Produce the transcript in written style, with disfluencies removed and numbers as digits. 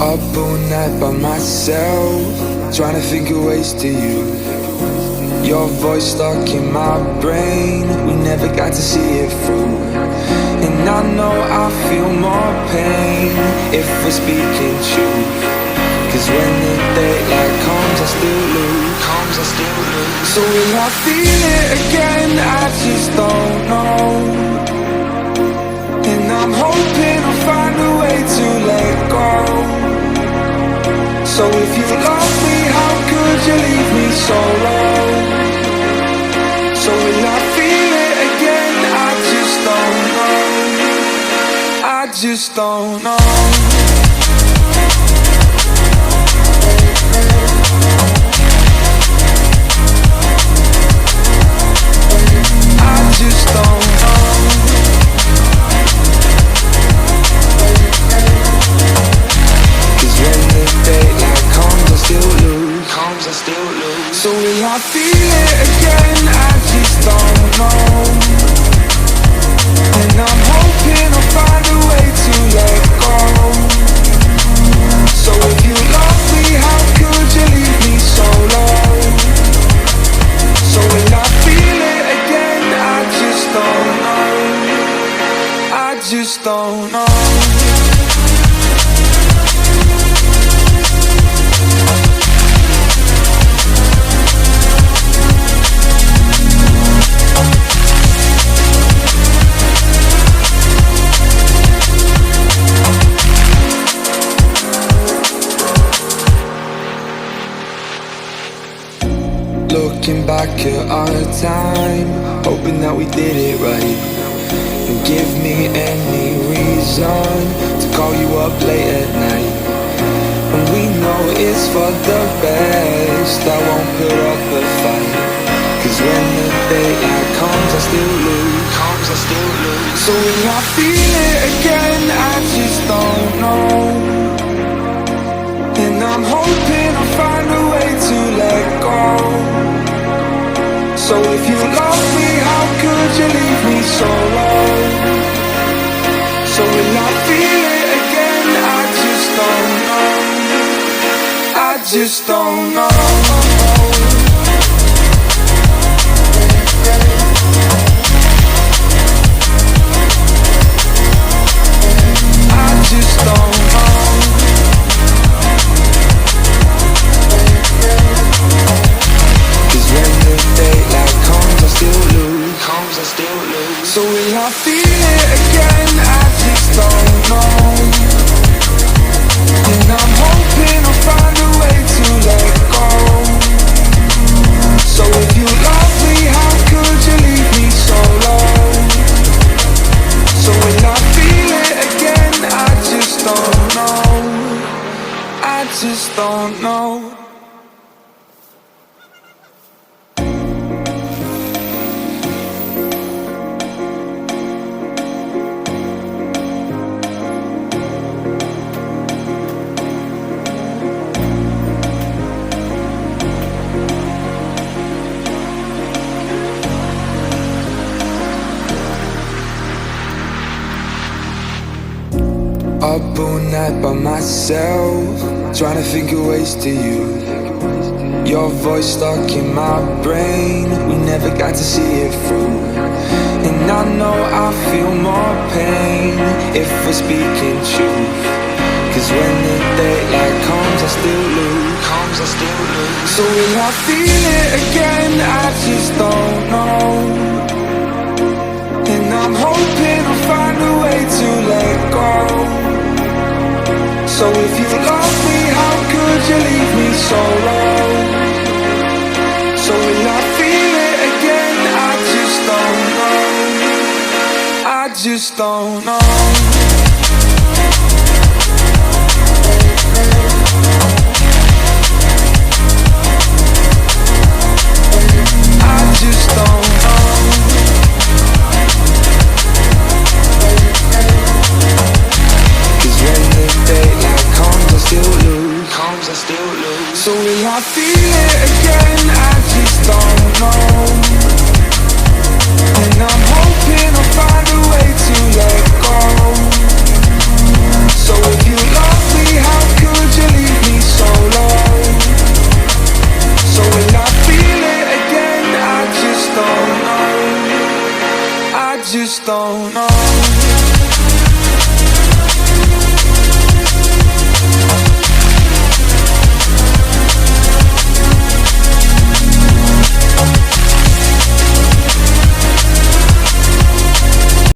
Up all night by myself, trying to think of ways to you. Your voice stuck in my brain, we never got to see it through. And I know I feel more pain if we're speaking truth. Cause when the daylight comes I still lose. So will I feel it again? I just don't know. And I'm hoping I'll find a way to let go. So if you love me, how could you leave me so low? So will I feel it again? I just don't know. I just don't know. I just don't know. Cause when the daylight comes I still lose. So will I feel it again? I just don't know. And I'm hoping I'll find a way to let go. So if you love me, how could you leave me so low? So will I feel it again? I just don't know. I just don't know. Looking back at our time, hoping that we did it right. And give me any reason to call you up late at night. And we know it's for the best, I won't put up a fight. Cause when the daylight comes I still lose. So will I feel it again? I just don't know. And I'm hoping I'll find a way to let go. So if you love me, how could you leave me so low? So will I feel it again? I just don't know. I just don't know. I just don't know. Cause when the daylight comes I still lose. So will I feel it again? I just don't know. And I'm hoping I'll find a way to let go. So if you love me, how could you leave me so low? So will I feel it again? I just don't know. I just don't know. Up all night by myself, trying to think of ways to you. Your voice stuck in my brain, we never got to see it through. And I know I feel more pain if we're speaking truth. Cause when the daylight comes I still lose. So will I feel it again? I just don't know. And I'm hoping I'll find a way to let go. So if you love me, how could you leave me so low? So will I feel it again? I just don't know. I just don't know. I just don't know. Cause when the daylight comes I still lose. So will I feel it again? I just don't know. And I'm hoping I'll find a way to let go. So if you love